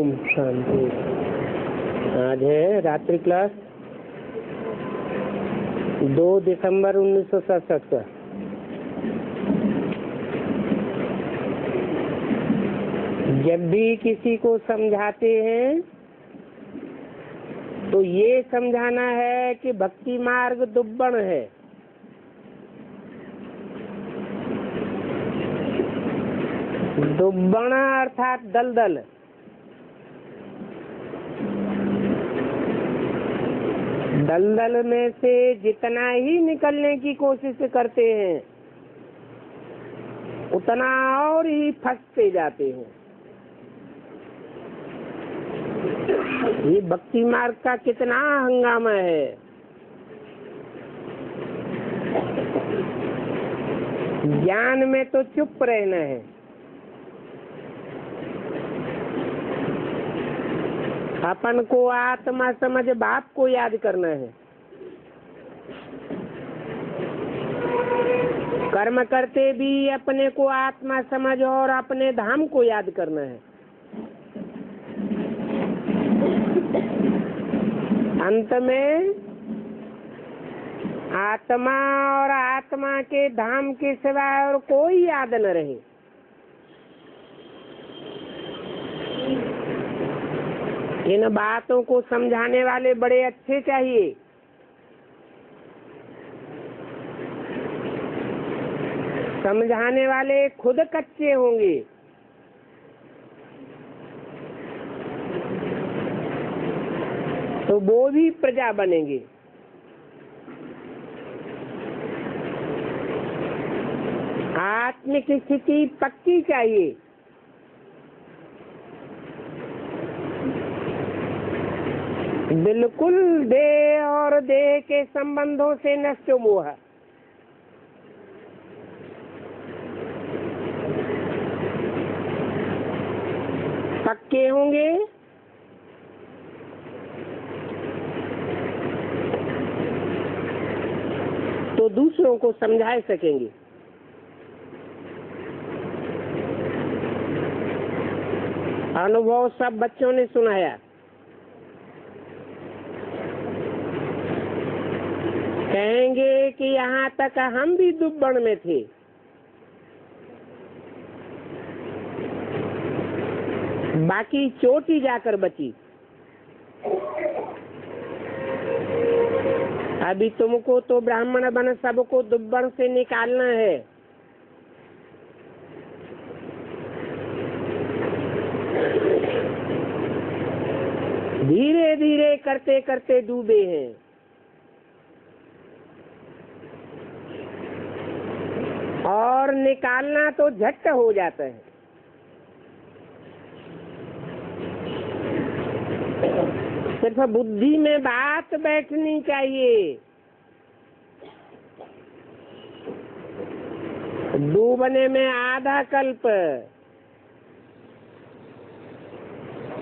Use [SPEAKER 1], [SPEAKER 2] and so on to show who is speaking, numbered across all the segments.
[SPEAKER 1] ओम शांति। आज है रात्रि क्लास 2 दिसंबर 1967 का। जब भी किसी को समझाते हैं तो ये समझाना है कि भक्ति मार्ग दुब्बण है। दुब्बण अर्थात दलदल। दलदल में से जितना ही निकलने की कोशिश करते हैं उतना और ही फंसते जाते हैं। ये भक्ति मार्ग का कितना हंगामा है। ज्ञान में तो चुप रहना है, अपन को आत्मा समझ बाप को याद करना है। कर्म करते भी अपने को आत्मा समझ और अपने धाम को याद करना है। अंत में आत्मा और आत्मा के धाम के सिवाय और कोई याद न रहे। इन बातों को समझाने वाले बड़े अच्छे चाहिए। समझाने वाले खुद कच्चे होंगे। तो वो भी प्रजा बनेंगे। आत्मिक स्थिति पक्की चाहिए। बिल्कुल देह और देह के संबंधों से नष्ट मोह। पक्के होंगे तो दूसरों को समझा सकेंगे। अनुभव सब बच्चों ने सुनाया। कहेंगे कि यहाँ तक हम भी दुब्बण में थे। बाकी चोटी जाकर बची। अभी तुमको तो ब्राह्मण बन सबको दुब्बण से निकालना है। धीरे धीरे करते करते डूबे हैं। और निकालना तो झट हो जाता है। सिर्फ बुद्धि में बात बैठनी चाहिए। डूबने में आधा कल्प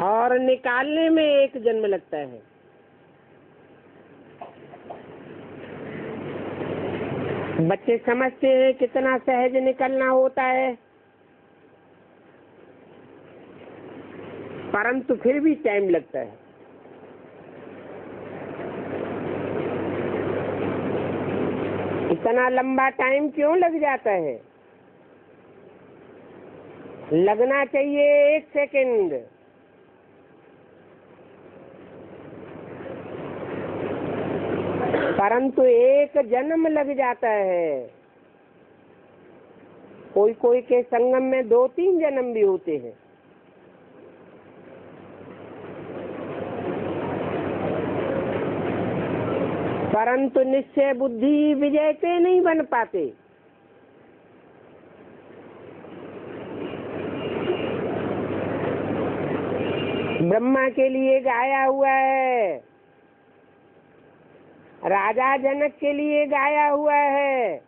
[SPEAKER 1] और निकालने में 1 जन्म लगता है। बच्चे समझते हैं कितना सहज निकलना होता है, परंतु फिर भी टाइम लगता है। इतना लंबा टाइम क्यों लग जाता है? लगना चाहिए 1 सेकंड। परंतु 1 जन्म लग जाता है। कोई कोई के संगम में 2-3 जन्म भी होते हैं। परंतु निश्चय बुद्धि विजयते नहीं बन पाते। ब्रह्मा के लिए गाया हुआ है, राजा जनक के लिए गाया हुआ है,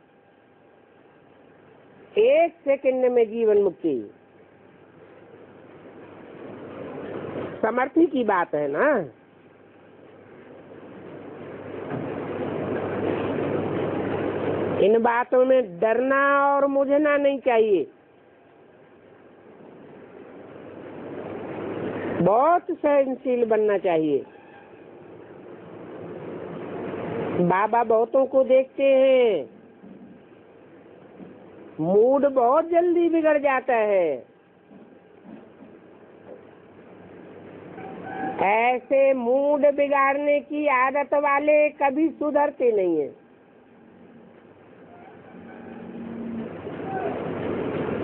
[SPEAKER 1] 1 सेकंड में जीवन मुक्ति। समर्थी की बात है ना। इन बातों में डरना और मुझना नहीं चाहिए। बहुत सहनशील बनना चाहिए। बाबा बहुतों को देखते हैं, मूड बहुत जल्दी बिगड़ जाता है। ऐसे मूड बिगाड़ने की आदत वाले कभी सुधरते नहीं है।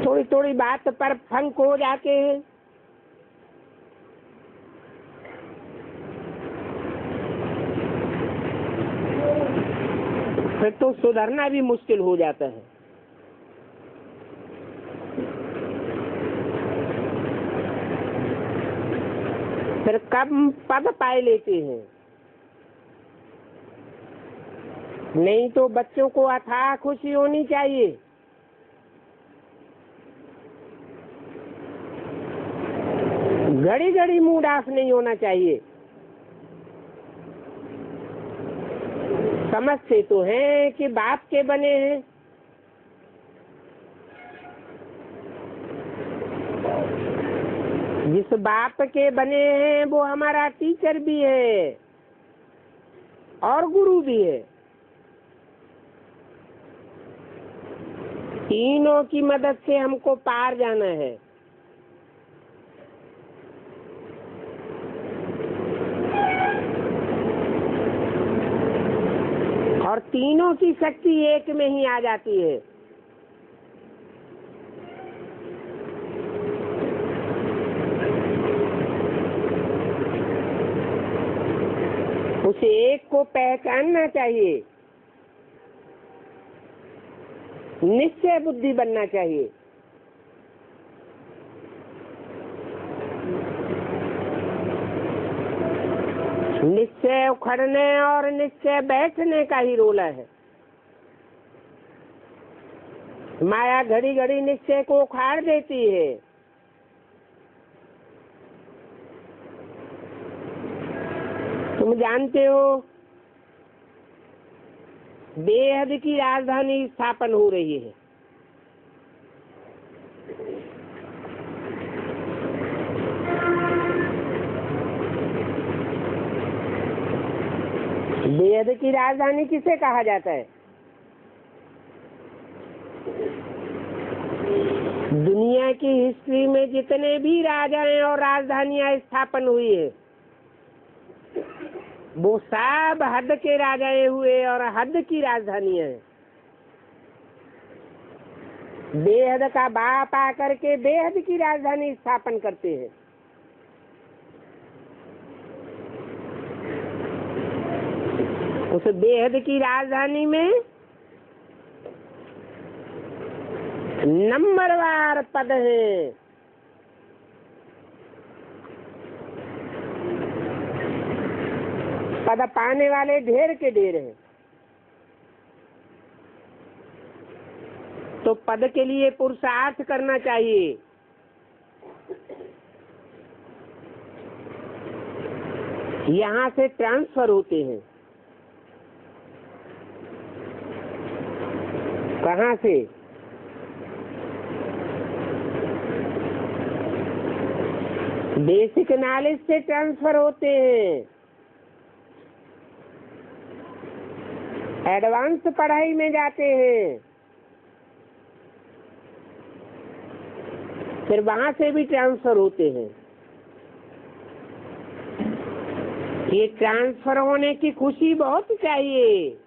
[SPEAKER 1] थोड़ी थोड़ी बात पर फंक हो जाते हैं। फिर तो सुधरना भी मुश्किल हो जाता है। फिर कम पद पाए लेते हैं। नहीं तो बच्चों को अथाह खुशी होनी चाहिए। घड़ी घड़ी मूड ऑफ नहीं होना चाहिए। समझते तो हैं कि बाप के बने हैं, जिस बाप के बने हैं वो हमारा टीचर भी है और गुरु भी है। तीनों की मदद से हमको पार जाना है। और तीनों की शक्ति एक में ही आ जाती है। उसे एक को पहचानना चाहिए, निश्चय बुद्धि बनना चाहिए। निश्चय उखड़ने और निश्चय बैठने का ही रोल है। माया घड़ी घड़ी निश्चय को उखाड़ देती है। तुम जानते हो बेहद की राजधानी स्थापन हो रही है। बेहद की राजधानी किसे कहा जाता है? दुनिया की हिस्ट्री में जितने भी राजाएं और राजधानियां स्थापन हुई है वो सब हद के राजाएं हुए और हद की राजधानियां हैं। बेहद का बाप आकर के बेहद की राजधानी स्थापन करते हैं। उस बेहद की राजधानी में नंबरवार पद है। पद पाने वाले ढेर के ढेर हैं। तो पद के लिए पुरुषार्थ करना चाहिए। यहाँ से ट्रांसफर होते हैं। कहाँ से? बेसिक नॉलेज से ट्रांसफर होते हैं। एडवांस पढ़ाई में जाते हैं, फिर वहां से भी ट्रांसफर होते हैं। ये ट्रांसफर होने की खुशी बहुत चाहिए।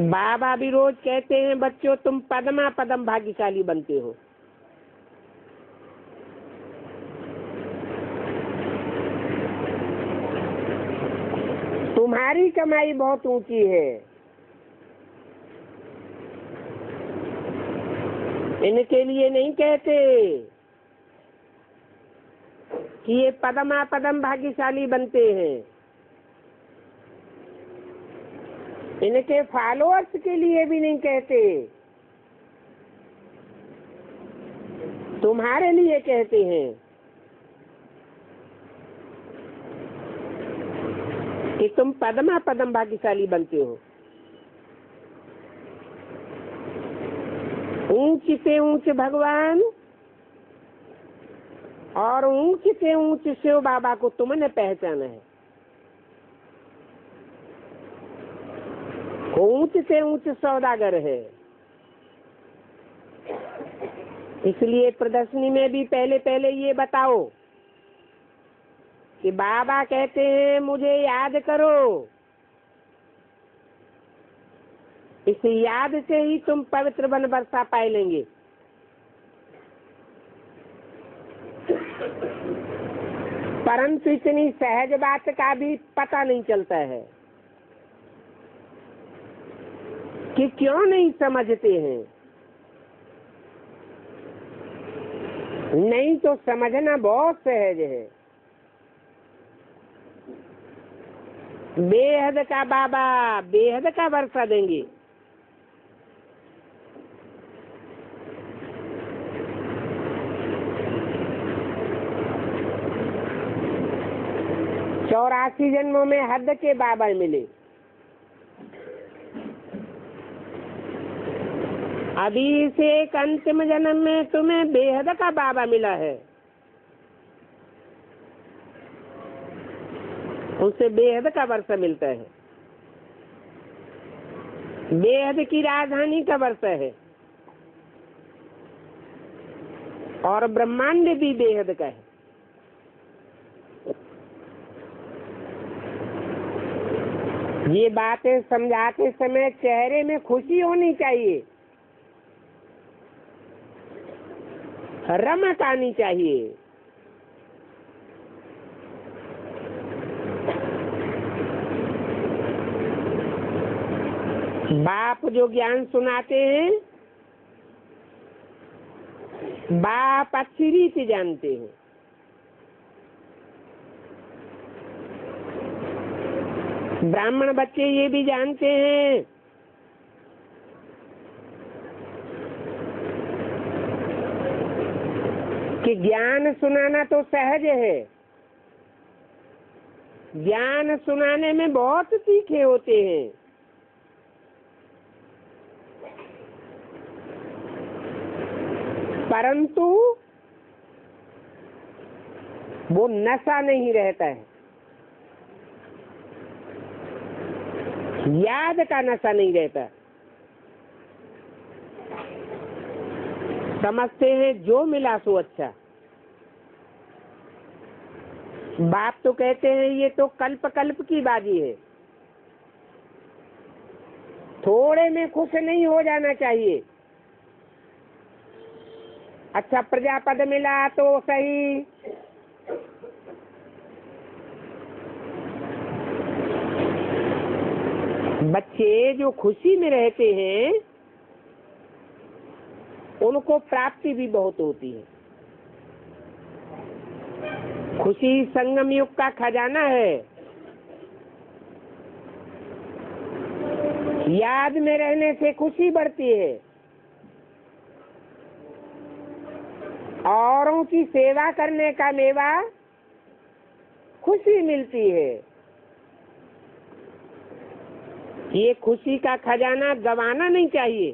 [SPEAKER 1] बाबा भी रोज कहते हैं बच्चों तुम पदमा पदम भाग्यशाली बनते हो। तुम्हारी कमाई बहुत ऊंची है। इनके लिए नहीं कहते कि ये पदमा पदम भाग्यशाली बनते हैं। इनके फॉलोअर्स के लिए भी नहीं कहते, तुम्हारे लिए कहते हैं कि तुम पदमा पदम भाग्यशाली बनते हो। ऊंच से ऊंच भगवान और ऊंच से ऊंच शिव बाबा को तुमने पहचाना है। ऊंच से ऊंच सौदागर है। इसलिए प्रदर्शनी में भी पहले पहले ये बताओ कि बाबा कहते हैं मुझे याद करो। इस याद से ही तुम पवित्र वन वर्षा पाए लेंगे। परंतु इतनी सहज बात का भी पता नहीं चलता है कि क्यों नहीं समझते हैं। नहीं तो समझना बहुत सहज है। बेहद का बाबा बेहद का वर्षा देंगे। चौरासी जन्मों में हद के बाबा मिले। अभी से एक अंतिम जन्म में तुम्हें बेहद का बाबा मिला है। उससे बेहद का वर्षा मिलता है। बेहद की राजधानी का वर्षा है और ब्रह्मांड भी बेहद का है। ये बातें समझाते समय चेहरे में खुशी होनी चाहिए, रमत आनी चाहिए। बाप जो ज्ञान सुनाते हैं, बाप अच्छी रीति जानते हैं। ब्राह्मण बच्चे ये भी जानते हैं कि ज्ञान सुनाना तो सहज है। ज्ञान सुनाने में बहुत तीखे होते हैं। परंतु वो नशा नहीं रहता है। याद का नशा नहीं रहता। समझते हैं जो मिला सो अच्छा। बाप तो कहते हैं ये तो कल्प कल्प की बाजी है। थोड़े में खुश नहीं हो जाना चाहिए। अच्छा प्रजापद मिला तो सही, बच्चे जो खुशी में रहते हैं उनको प्राप्ति भी बहुत होती है। खुशी संगम युग का खजाना है। याद में रहने से खुशी बढ़ती है। औरों की सेवा करने का मेवा खुशी मिलती है। ये खुशी का खजाना गंवाना नहीं चाहिए।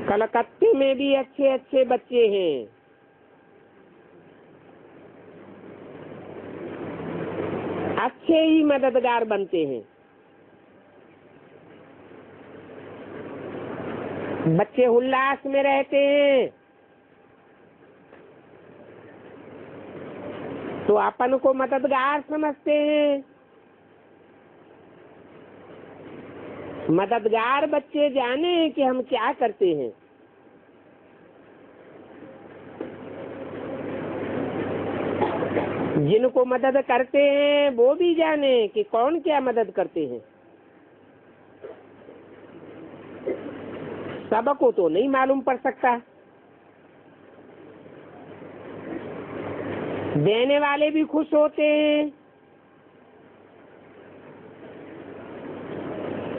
[SPEAKER 1] कलकत्ते में भी अच्छे अच्छे बच्चे हैं। अच्छे ही मददगार बनते हैं। बच्चे उल्लास में रहते हैं तो अपन को मददगार समझते हैं। मददगार बच्चे जाने कि हम क्या करते हैं। जिनको मदद करते हैं वो भी जाने कि कौन क्या मदद करते हैं। सबको तो नहीं मालूम पड़ सकता। देने वाले भी खुश होते हैं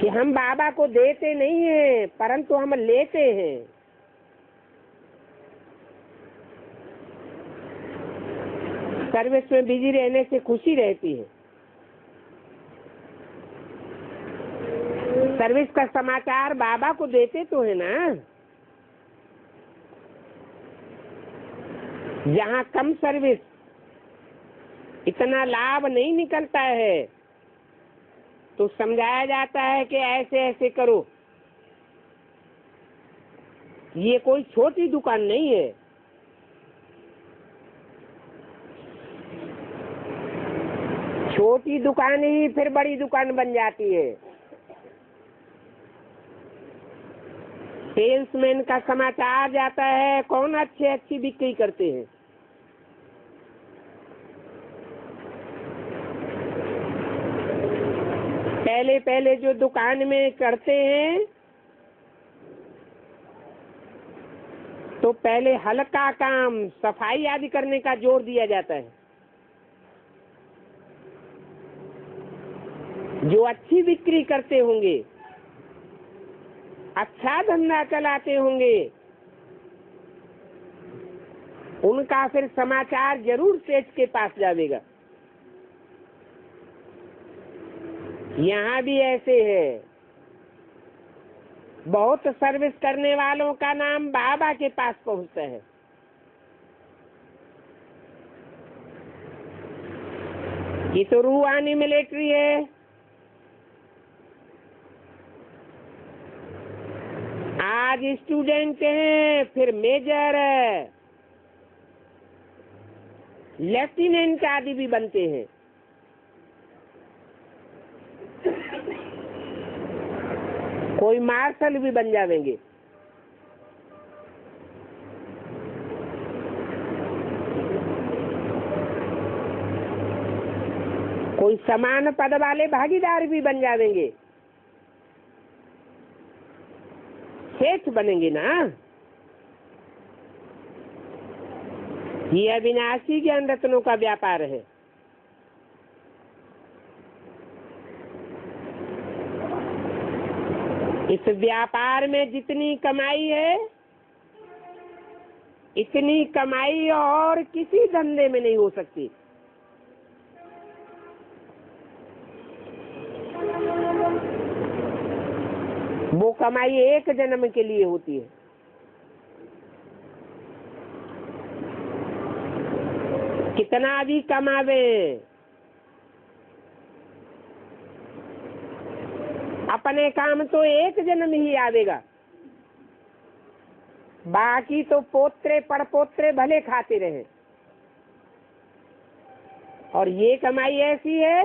[SPEAKER 1] कि हम बाबा को देते नहीं हैं परंतु हम लेते हैं। सर्विस में बिजी रहने से खुशी रहती है। सर्विस का समाचार बाबा को देते तो है ना। जहाँ कम सर्विस इतना लाभ नहीं निकलता है तो समझाया जाता है कि ऐसे ऐसे करो। ये कोई छोटी दुकान नहीं है। छोटी दुकान ही फिर बड़ी दुकान बन जाती है। सेल्समैन का समाचार जाता है, कौन अच्छी बिक्री करते हैं। पहले पहले जो दुकान में करते हैं तो पहले हल्का काम, सफाई आदि करने का जोर दिया जाता है। जो अच्छी बिक्री करते होंगे, अच्छा धंधा चलाते होंगे, उनका फिर समाचार जरूर सेठ के पास जाएगा। यहाँ भी ऐसे है, बहुत सर्विस करने वालों का नाम बाबा के पास पहुंचता है। ये तो रूहानी मिलिट्री है। आज स्टूडेंट हैं, फिर मेजर, लेफ्टिनेंट आदि भी बनते हैं। कोई मार्शल भी बन जाएंगे। कोई समान पद वाले भागीदार भी बन जाएंगे। सेठ बनेंगे ना। ये अविनाशी ज्ञान रत्नों का व्यापार है। इस व्यापार में जितनी कमाई है, इतनी कमाई और किसी धंधे में नहीं हो सकती। वो कमाई एक जन्म के लिए होती है। कितना भी कमावे, अपने काम तो एक जन्म ही आवेगा। बाकी तो पोत्रे पड़पोत्रे भले खाते रहे। और ये कमाई ऐसी है,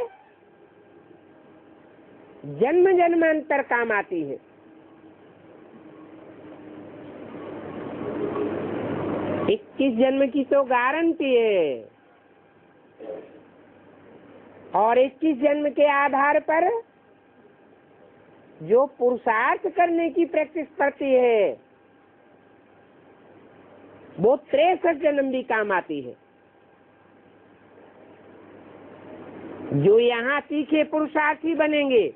[SPEAKER 1] जन्म जन्मांतर काम आती है। इक्कीस जन्म की तो गारंटी है। और 21 जन्म के आधार पर जो पुरुषार्थ करने की प्रैक्टिस करती है, वो 63 जन्म भी काम आती है। जो यहाँ तीखे पुरुषार्थी बनेंगे,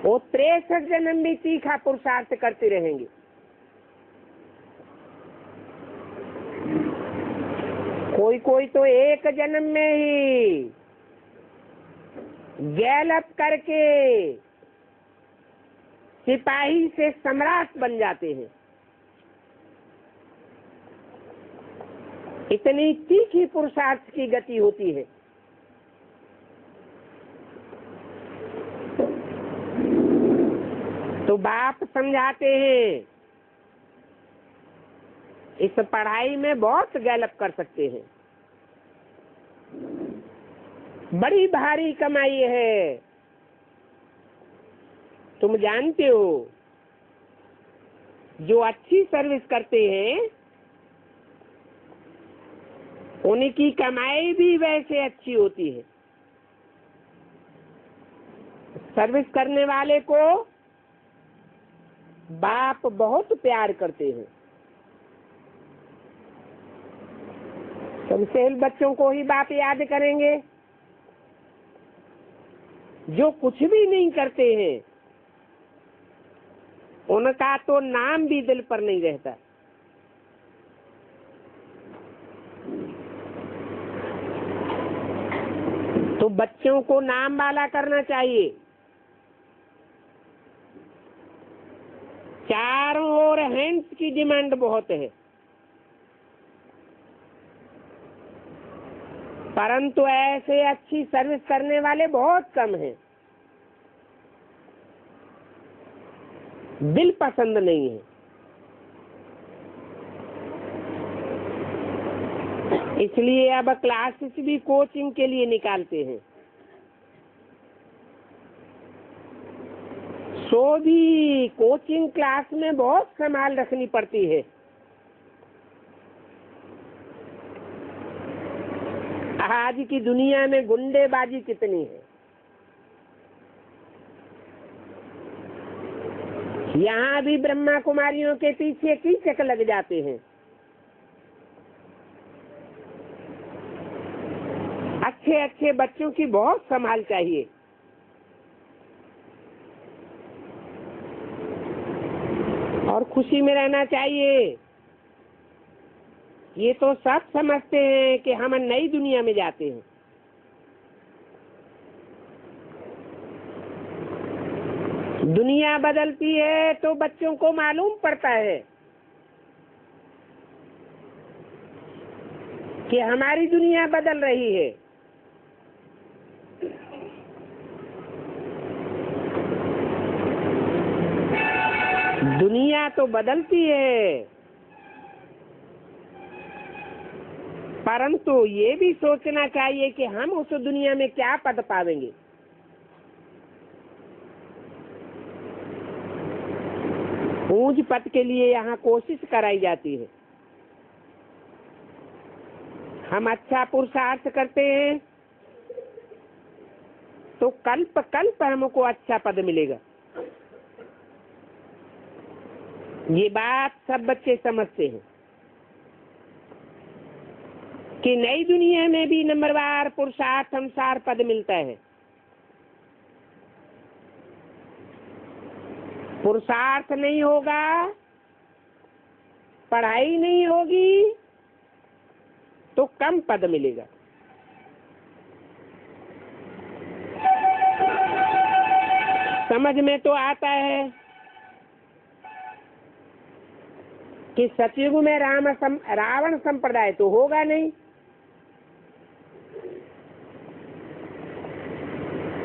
[SPEAKER 1] वो 63 जन्म भी तीखा पुरुषार्थ करते रहेंगे। कोई कोई तो एक जन्म में ही गैलअप करके सिपाही से सम्राट बन जाते हैं। इतनी तीखी पुरुषार्थ की गति होती है। तो बाप समझाते हैं, इस पढ़ाई में बहुत गैलअप कर सकते हैं। बड़ी भारी कमाई है। तुम जानते हो, जो अच्छी सर्विस करते हैं उनकी कमाई भी वैसे अच्छी होती है। सर्विस करने वाले को बाप बहुत प्यार करते हैं। सबसे बच्चों को ही बाप याद करेंगे। जो कुछ भी नहीं करते हैं उनका तो नाम भी दिल पर नहीं रहता। तो बच्चों को नाम वाला करना चाहिए। चारों ओर हैंड्स की डिमांड बहुत है, परंतु ऐसे अच्छी सर्विस करने वाले बहुत कम हैं। दिल पसंद नहीं है, इसलिए अब क्लासेस भी कोचिंग के लिए निकालते हैं। सो भी कोचिंग क्लास में बहुत संभाल रखनी पड़ती है। आज की दुनिया में गुंडेबाजी कितनी है। यहाँ भी ब्रह्मा कुमारियों के पीछे कीचक लग जाते हैं। अच्छे अच्छे बच्चों की बहुत संभाल चाहिए। और खुशी में रहना चाहिए। ये तो सब समझते हैं कि हम नई दुनिया में जाते हैं। दुनिया बदलती है तो बच्चों को मालूम पड़ता है कि हमारी दुनिया बदल रही है। दुनिया तो बदलती है, परंतु ये भी सोचना चाहिए कि हम उस दुनिया में क्या पद पावेंगे। पूंज पद के लिए यहाँ कोशिश कराई जाती है। हम अच्छा पुरुषार्थ करते हैं तो कल्प कल्प हमको अच्छा पद मिलेगा। ये बात सब बच्चे समझते हैं कि नई दुनिया में भी नंबरवार पुरुषार्थ अनुसार पद मिलता है। पुरुषार्थ नहीं होगा, पढ़ाई नहीं होगी तो कम पद मिलेगा। समझ में तो आता है कि सतयुग में रावण संप्रदाय तो होगा नहीं।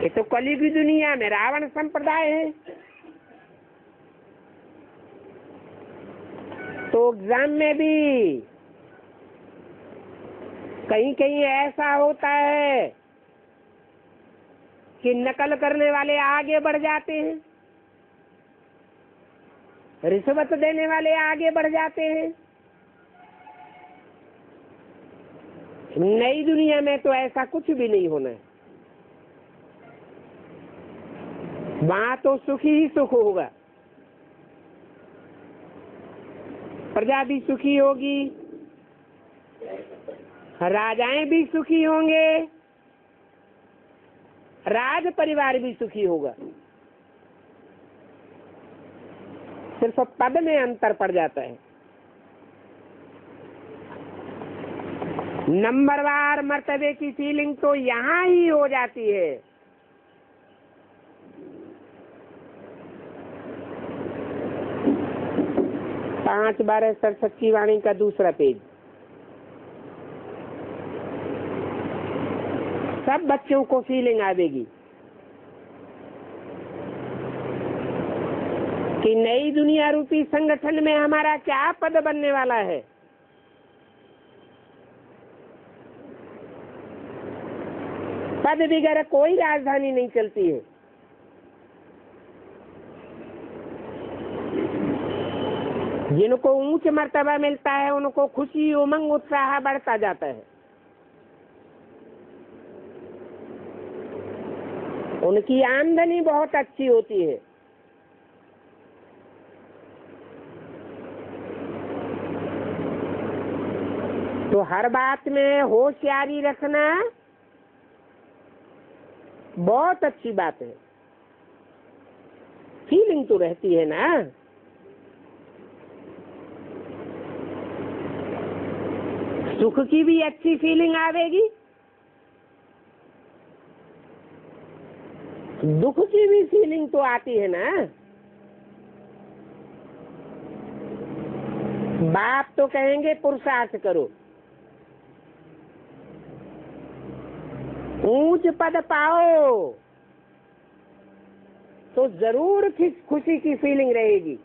[SPEAKER 1] ये तो कलयुग की दुनिया में रावण संप्रदाय है। तो एग्जाम में भी कहीं कहीं ऐसा होता है कि नकल करने वाले आगे बढ़ जाते हैं, रिश्वत देने वाले आगे बढ़ जाते हैं। नई दुनिया में तो ऐसा कुछ भी नहीं होना है। वहां तो सुख ही सुख होगा। प्रजा भी सुखी होगी, राजाएं भी सुखी होंगे, राज परिवार भी सुखी होगा। सिर्फ पद में अंतर पड़ जाता है। नंबरवार मर्तबे की फीलिंग तो यहाँ ही हो जाती है। पांच बारह सरस्वती वाणी का दूसरा पेज। सब बच्चों को फीलिंग आवेगी कि नई दुनिया रूपी संगठन में हमारा क्या पद बनने वाला है। पद बगैर कोई राजधानी नहीं चलती है। जिनको ऊंच मर्तबा मिलता है उनको खुशी उमंग उत्साह बढ़ता जाता है। उनकी आमदनी बहुत अच्छी होती है। तो हर बात में होशियारी रखना बहुत अच्छी बात है। फीलिंग तो रहती है ना। सुख की भी अच्छी फीलिंग आवेगी दुख की भी फीलिंग तो आती है ना। बाप तो कहेंगे पुरुषार्थ करो, ऊंच पद पाओ, तो जरूर खुशी की फीलिंग रहेगी।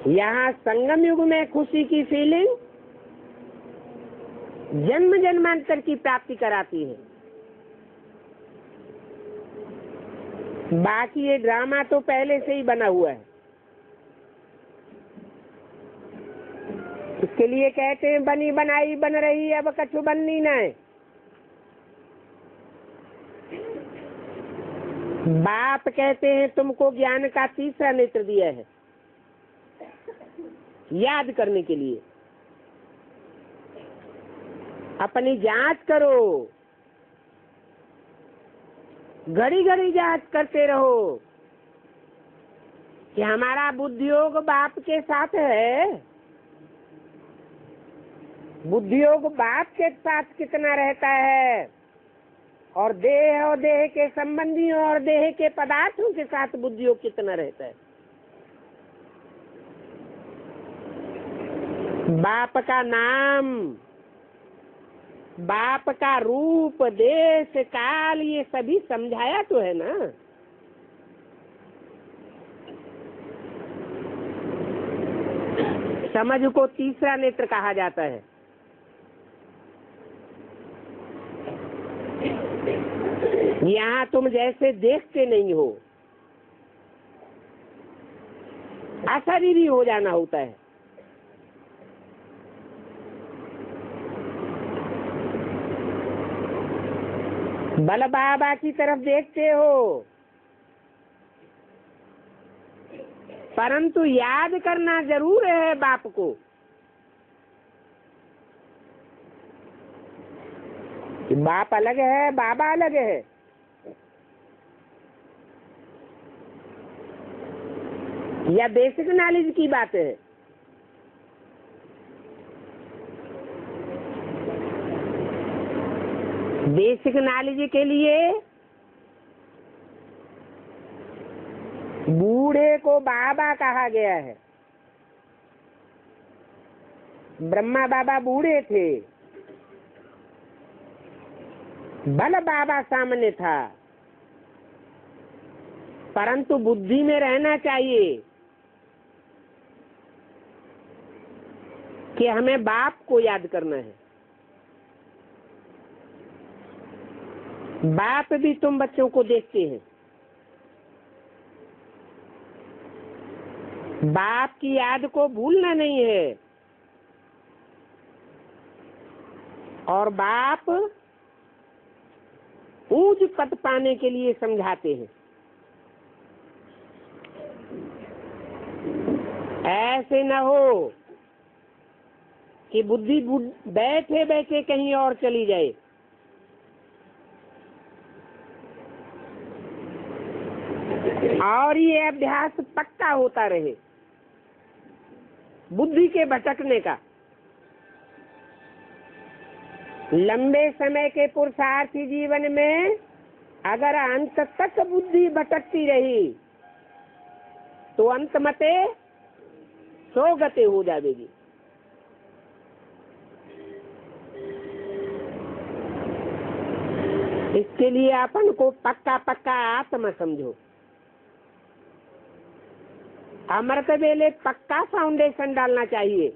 [SPEAKER 1] यहाँ संगम युग में खुशी की फीलिंग जन्म जन्मांतर की प्राप्ति कराती है। बाकी ये ड्रामा तो पहले से ही बना हुआ है। इसके लिए कहते हैं बनी बनाई बन रही, अब कछु बननी नहीं। बाप कहते हैं तुमको ज्ञान का तीसरा नेत्र दिया है याद करने के लिए। अपनी जांच करो, घड़ी घड़ी जांच करते रहो कि हमारा बुद्धियोग बाप के साथ है, बुद्धियोग बाप के साथ कितना रहता है, और देह के संबंधियों और देह के पदार्थों के साथ बुद्धियोग कितना रहता है। बाप का नाम, बाप का रूप, देश काल, ये सभी समझाया तो है ना। समझ को तीसरा नेत्र कहा जाता है। यहाँ तुम जैसे देखते नहीं हो, अशरीरी हो जाना होता है। बल बाबा की तरफ देखते हो, परंतु याद करना जरूर है बाप को। बाप अलग है, बाबा अलग है। यह बेसिक नॉलेज की बात है। बेसिक नॉलेज के लिए बूढ़े को बाबा कहा गया है। ब्रह्मा बाबा बूढ़े थे, बल बाबा सामने था, परंतु बुद्धि में रहना चाहिए कि हमें बाप को याद करना है। बाप भी तुम बच्चों को देखते हैं। बाप की याद को भूलना नहीं है। और बाप ऊंच पद पाने के लिए समझाते हैं। ऐसे न हो कि बुद्धि बैठे बैठे कहीं और चली जाए। और ये अभ्यास पक्का होता रहे बुद्धि के भटकने का। लंबे समय के पुरुषार्थी जीवन में अगर अंत तक बुद्धि भटकती रही तो अंत मते सो गते हो जाएगी। इसके लिए अपन को पक्का पक्का आत्मा समझो। अमृत वेले पक्का फाउंडेशन डालना चाहिए।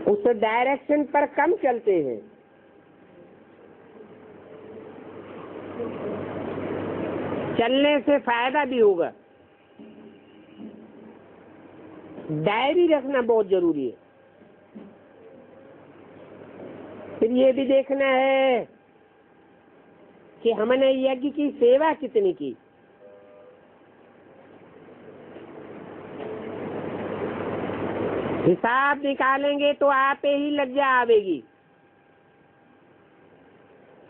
[SPEAKER 1] उस डायरेक्शन पर कम चलते हैं। चलने से फायदा भी होगा। डायरी रखना बहुत जरूरी है। फिर ये भी देखना है कि हमने यज्ञ की सेवा कितनी की। हिसाब निकालेंगे तो आपे ही लज्जा आवेगी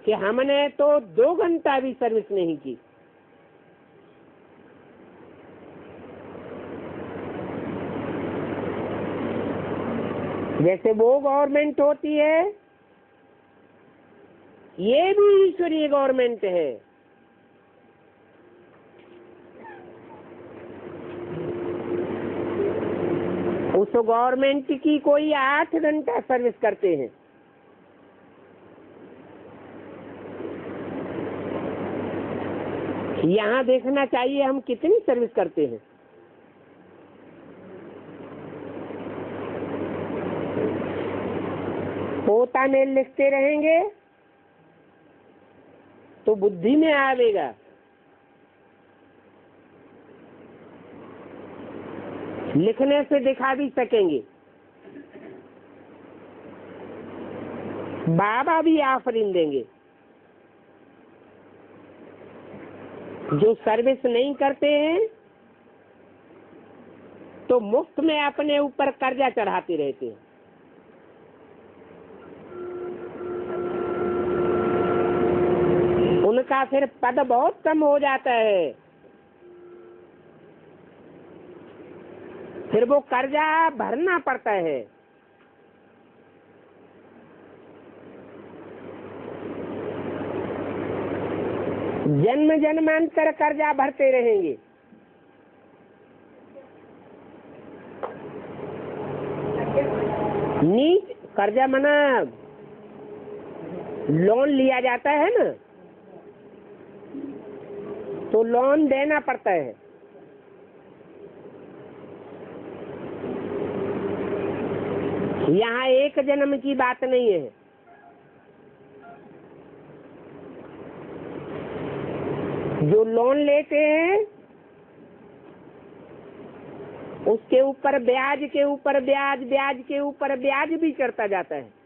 [SPEAKER 1] कि हमने तो 2 घंटा भी सर्विस नहीं की। जैसे वो गवर्नमेंट होती है ये भी ईश्वरीय गवर्नमेंट है। उस गवर्नमेंट की कोई 8 घंटा सर्विस करते हैं। यहाँ देखना चाहिए हम कितनी सर्विस करते हैं। पोता में लिखते रहेंगे तो बुद्धि में आवेगा। लिखने से दिखा भी सकेंगे। बाबा भी आफरीन देंगे। जो सर्विस नहीं करते हैं तो मुफ्त में अपने ऊपर कर्जा चढ़ाते रहते हैं। उनका फिर पद बहुत कम हो जाता है। फिर वो कर्जा भरना पड़ता है। जन्म जन्मांतर कर्जा भरते रहेंगे। नीच कर्जा मना लोन लिया जाता है ना, तो लोन देना पड़ता है। यहाँ एक जन्म की बात नहीं है। जो लोन लेते हैं उसके ऊपर ब्याज के ऊपर ब्याज, ब्याज के ऊपर ब्याज भी चढ़ता जाता है।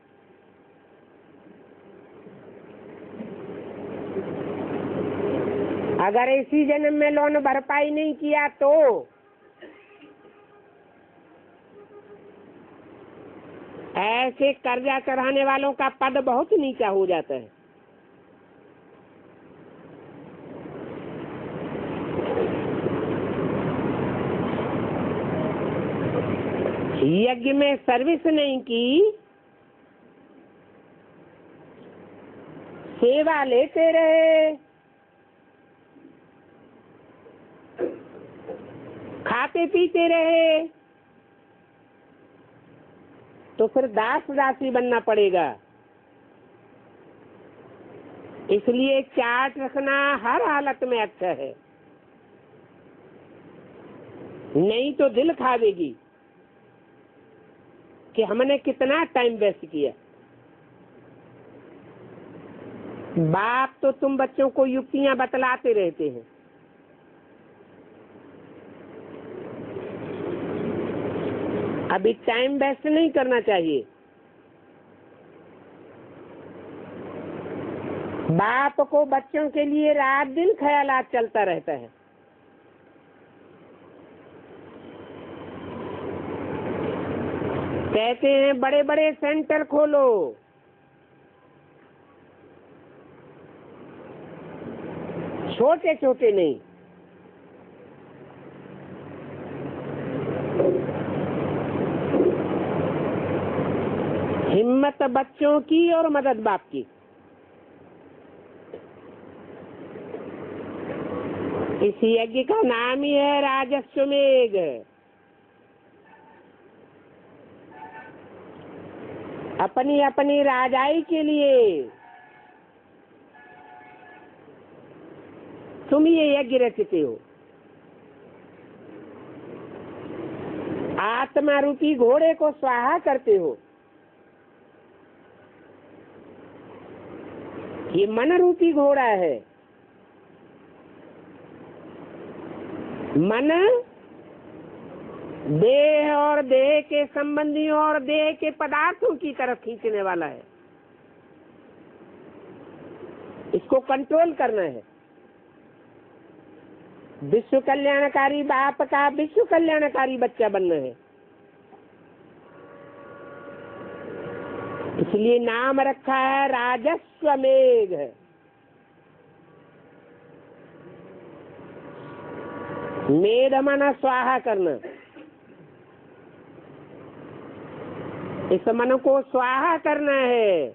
[SPEAKER 1] अगर इसी जन्म में लोन भरपाई नहीं किया तो ऐसे कर्जा चढ़ाने वालों का पद बहुत नीचा हो जाता है। यज्ञ में सर्विस नहीं की, सेवा लेते रहे, खाते पीते रहे, तो फिर दास दासी बनना पड़ेगा। इसलिए चार्ट रखना हर हालत में अच्छा है, नहीं तो दिल खावेगी कि हमने कितना टाइम वेस्ट किया। बाप तो तुम बच्चों को युक्तियां बतलाते रहते हैं, अभी टाइम वेस्ट नहीं करना चाहिए। बाप को बच्चों के लिए रात दिन ख्यालात चलता रहता है। कहते हैं बड़े बड़े सेंटर खोलो, छोटे छोटे नहीं। हिम्मत बच्चों की और मदद बाप की। इस यज्ञ का नाम ही है राजस्वमेघ। अपनी अपनी राजाई के लिए तुम ये यज्ञ रचते हो। आत्मा रूपी घोड़े को स्वाहा करते हो। ये मन रूपी घोड़ा है। मन देह और देह के संबंधियों और देह के पदार्थों की तरफ खींचने वाला है। इसको कंट्रोल करना है। विश्व कल्याणकारी बाप का विश्व कल्याणकारी बच्चा बनना है। इसलिए नाम रखा है राजस्वमेघ। मेध माना स्वाहा करना। इस मन को स्वाहा करना है।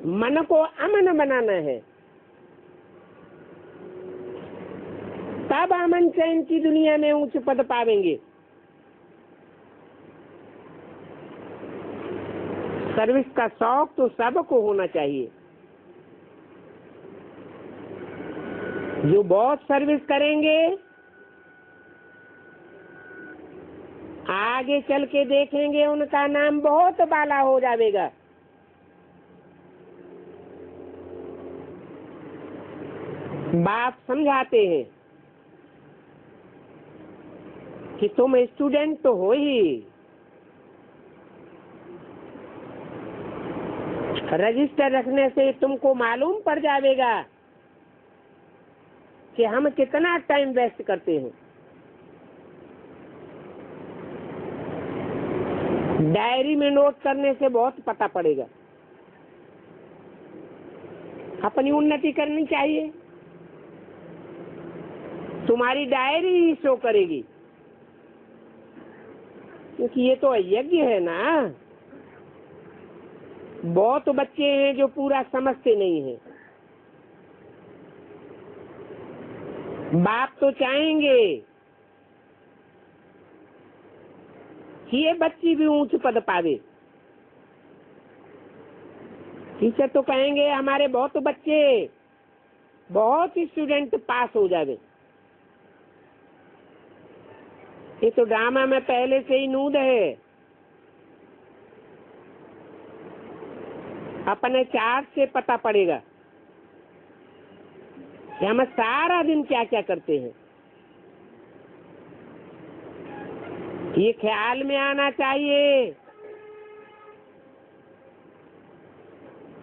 [SPEAKER 1] मन को अमन बनाना है, तब अमन चैन की दुनिया में उच्च पद पावेंगे। सर्विस का शौक तो सबको होना चाहिए। जो बहुत सर्विस करेंगे आगे चल के देखेंगे उनका नाम बहुत बाला हो जाएगा। बाप समझाते हैं कि तुम स्टूडेंट तो हो ही, रजिस्टर रखने से तुमको मालूम पड़ जाएगा कि हम कितना टाइम वेस्ट करते हैं। डायरी में नोट करने से बहुत पता पड़ेगा। अपनी उन्नति करनी चाहिए, तुम्हारी डायरी ही शो करेगी, क्योंकि ये तो यज्ञ है ना। बहुत बच्चे हैं जो पूरा समझते नहीं हैं। बाप तो चाहेंगे कि ये बच्ची भी ऊंच पद पावे। टीचर तो कहेंगे हमारे बहुत बच्चे, बहुत स्टूडेंट पास हो जावे। ये तो ड्रामा में पहले से ही नूद है। अपने चार्ट से पता पड़ेगा कि हम सारा दिन क्या क्या करते हैं। ये ख्याल में आना चाहिए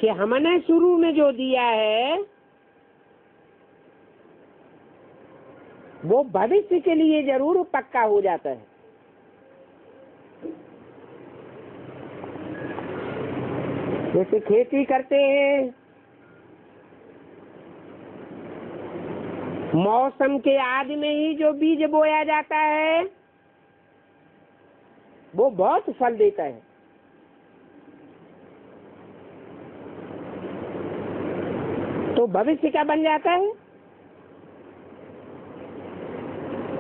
[SPEAKER 1] कि हमने शुरू में जो दिया है वो भविष्य के लिए जरूर पक्का हो जाता है। जैसे खेती करते हैं, मौसम के आदि में ही जो बीज बोया जाता है वो बहुत फल देता है। तो भविष्य क्या बन जाता है,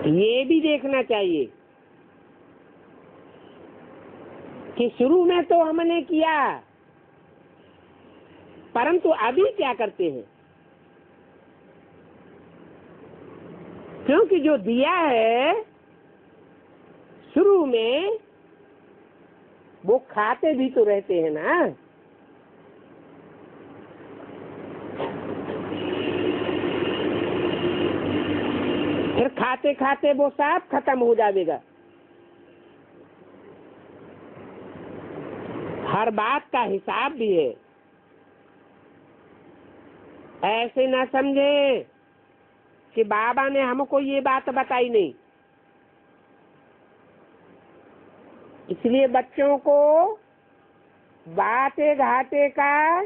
[SPEAKER 1] ये भी देखना चाहिए कि शुरू में तो हमने किया, परंतु अभी क्या करते हैं। क्योंकि जो दिया है शुरू में वो खाते भी तो रहते हैं ना। फिर खाते खाते वो सब खत्म हो जाएगा। हर बात का हिसाब भी है। ऐसे ना समझे कि बाबा ने हमको ये बात बताई नहीं। इसलिए बच्चों को बाते घाटे का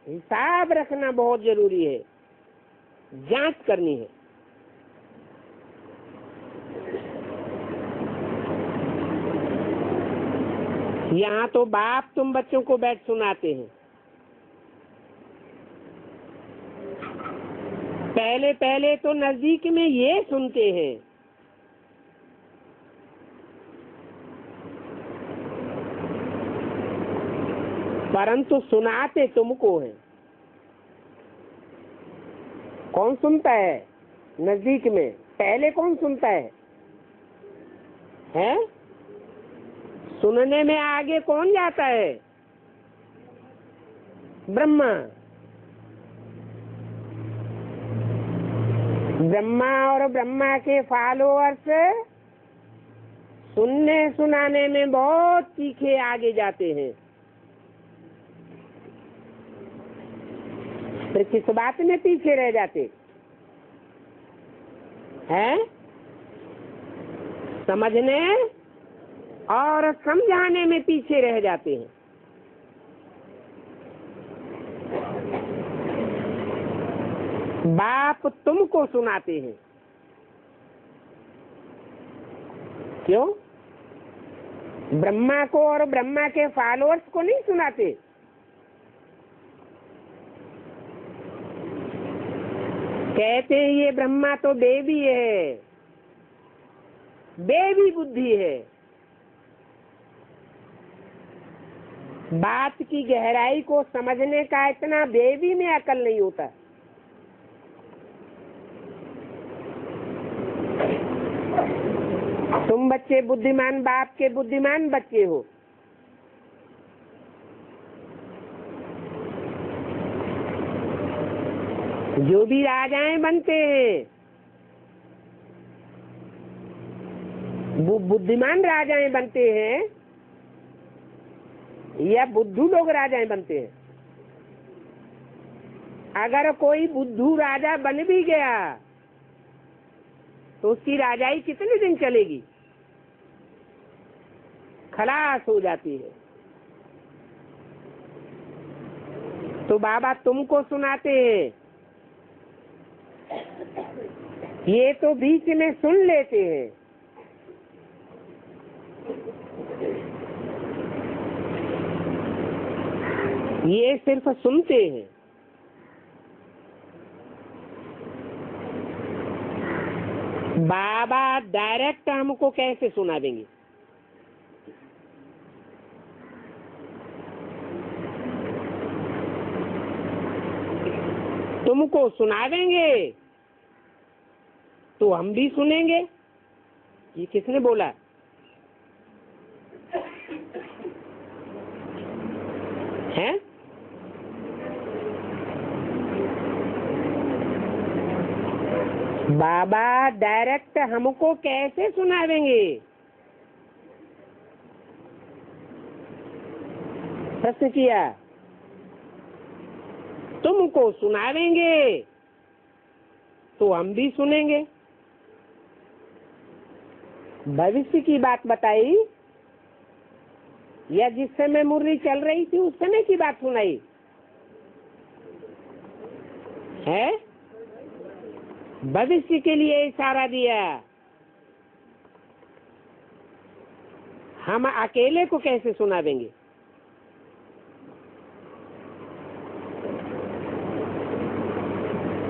[SPEAKER 1] हिसाब रखना बहुत जरूरी है, जांच करनी है। यहाँ तो बाप तुम बच्चों को बैठ सुनाते हैं। पहले पहले तो नजदीक में ये सुनते हैं, परंतु सुनाते तुमको है। कौन सुनता है नजदीक में? पहले कौन सुनता है? हैं? सुनने में आगे कौन जाता है? ब्रह्मा। ब्रह्मा और ब्रह्मा के फॉलोअर्स सुनने सुनाने में बहुत तीखे आगे जाते हैं। फिर किस बात में पीछे रह जाते हैं? समझने और समझाने में पीछे रह जाते हैं। बाप तुमको सुनाते हैं। क्यों? ब्रह्मा को और ब्रह्मा के फॉलोअर्स को नहीं सुनाते। कहते हैं ये ब्रह्मा तो देवी है, देवी बुद्धि है। बात की गहराई को समझने का इतना देवी में अकल नहीं होता। तुम बच्चे बुद्धिमान बाप के बुद्धिमान बच्चे हो। जो भी राजाएं बनते हैं वो बुद्धिमान राजाएं बनते हैं या बुद्धू लोग राजाएं बनते हैं। अगर कोई बुद्धू राजा बन भी गया तो उसकी राजाई कितने दिन चलेगी? खलास हो जाती है। तो बाबा तुमको सुनाते हैं, ये तो बीच में सुन लेते हैं। ये सिर्फ सुनते हैं। बाबा डायरेक्ट हमको कैसे सुना देंगे? तुमको सुना देंगे तो हम भी सुनेंगे। ये किसने बोला? है बाबा डायरेक्ट हमको कैसे सुना देंगे? प्रश्न किया। तुमको सुना देंगे तो हम भी सुनेंगे। भविष्य की बात बताई या जिस समय मुरली चल रही थी उस समय की बात सुनाई है? भविष्य के लिए इशारा दिया। हम अकेले को कैसे सुना देंगे?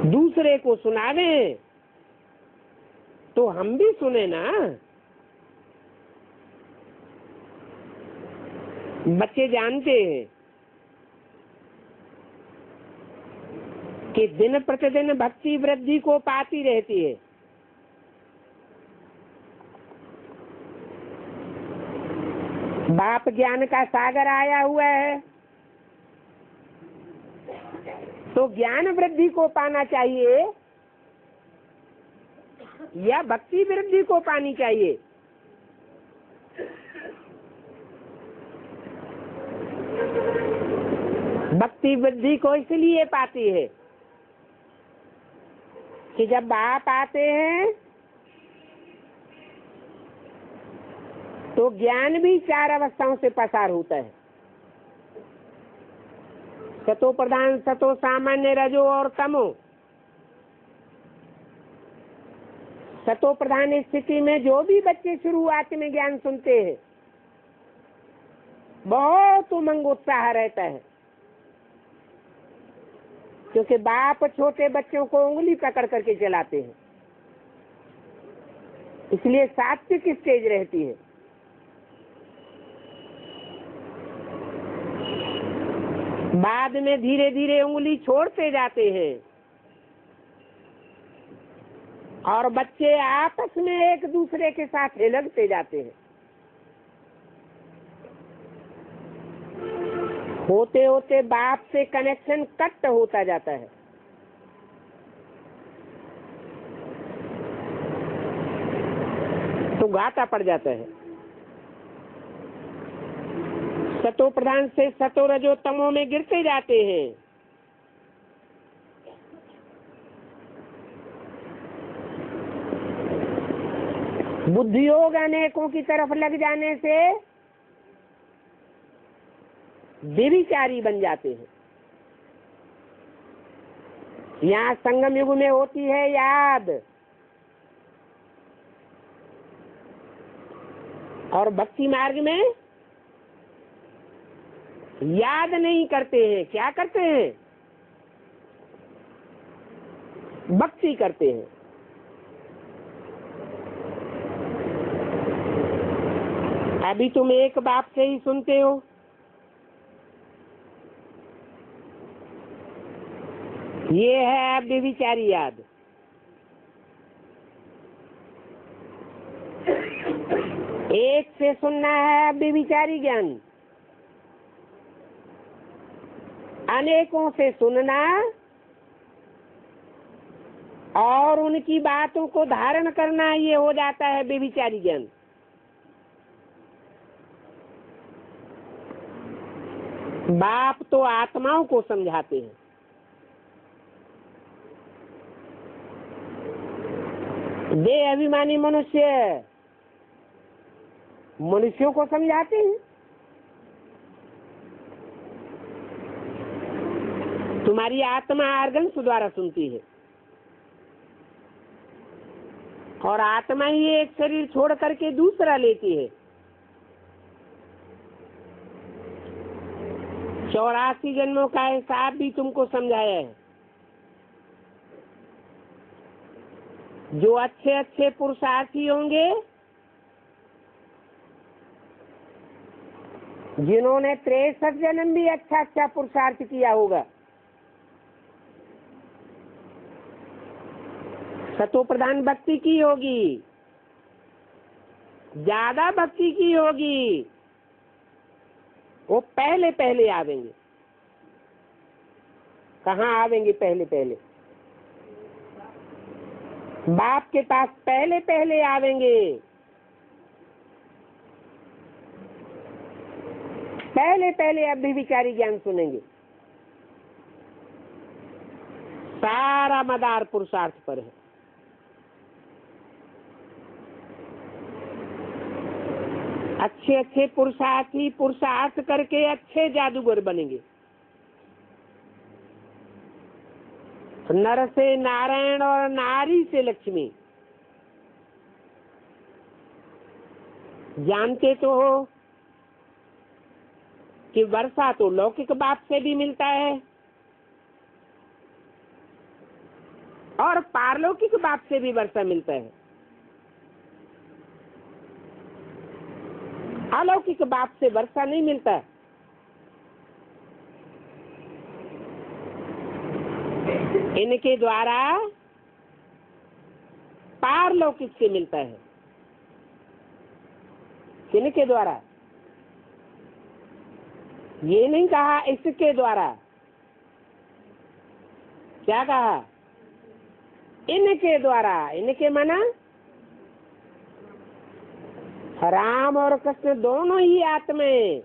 [SPEAKER 1] दूसरे को सुना दें तो हम भी सुने ना। बच्चे जानते हैं कि दिन प्रतिदिन भक्ति वृद्धि को पाती रहती है। बाप ज्ञान का सागर आया हुआ है तो ज्ञान वृद्धि को पाना चाहिए या भक्ति वृद्धि को पानी चाहिए? भक्ति वृद्धि को इसलिए पाती है कि जब बाप आते हैं तो ज्ञान भी 4 अवस्थाओं से पसार होता है। सतो प्रधान, सतो सामान्य, रजो और तमो। सतो प्रधान स्थिति में जो भी बच्चे शुरुआत में ज्ञान सुनते हैं बहुत उमंग उत्साह रहता है, क्योंकि बाप छोटे बच्चों को उंगली पकड़ करके चलाते हैं, इसलिए सात्विक स्टेज रहती है। बाद में धीरे धीरे उंगली छोड़ते जाते हैं और बच्चे आपस में एक दूसरे के साथ हिलकते जाते हैं। होते होते बाप से कनेक्शन कट होता जाता है। तो घाटा पड़ जाता है। सतो प्रधान से सतो रजो तमो में गिरते जाते हैं। बुद्धि योग अनेकों की तरफ लग जाने से व्यभिचारी बन जाते हैं। यहाँ संगम युग में होती है याद, और भक्ति मार्ग में याद नहीं करते हैं। क्या करते हैं? भक्ति करते हैं। अभी तुम एक बाप से ही सुनते हो, ये है व्यभिचारी याद। एक से सुनना है व्यभिचारी ज्ञान, अनेकों से सुनना और उनकी बातों को धारण करना, ये हो जाता है व्यभिचारी ज्ञान। बाप तो आत्माओं को समझाते हैं, देह अभिमानी मनुष्य मनुष्यों को समझाते हैं। तुम्हारी आत्मा आर्गन्स द्वारा सुनती है, और आत्मा ही एक शरीर छोड़ करके दूसरा लेती है। 84 जन्मों का हिसाब भी तुमको समझाया है। जो अच्छे अच्छे पुरुषार्थी होंगे, जिन्होंने 63 जन्म भी अच्छा अच्छा पुरुषार्थ किया होगा, सतो प्रधान भक्ति की होगी, ज्यादा भक्ति की होगी, वो पहले पहले आवेंगे। कहाँ आवेंगे पहले पहले? बाप के पास पहले पहले आवेंगे। पहले पहले अभिविचारी ज्ञान सुनेंगे। सारा मदार पुरुषार्थ पर है। अच्छे अच्छे पुरुषार्थी पुरुषार्थ करके अच्छे जादूगर बनेंगे। नर से नारायण और नारी से लक्ष्मी। जानते तो हो कि वर्षा तो लौकिक बाप से भी मिलता है और पारलौकिक बाप से भी वर्षा मिलता है। अलौकिक बाप से वर्षा नहीं मिलता है। इनके द्वारा पारलौकिक से मिलता है। किनके द्वारा? ये नहीं कहा इसके द्वारा, क्या कहा? इनके द्वारा। इनके माना राम और कृष्ण दोनों ही आत्माएं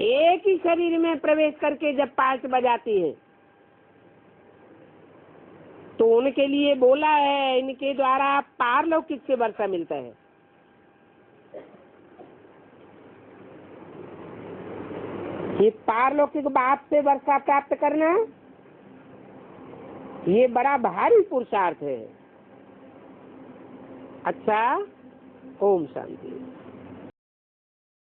[SPEAKER 1] एक ही शरीर में प्रवेश करके जब पार्ट बजाती है तो उनके लिए बोला है, इनके द्वारा पारलौकिक से वर्षा मिलता है। ये पारलौकिक बाप से वर्षा प्राप्त करना ये बड़ा भारी पुरुषार्थ है। अच्छा, ओम शांति।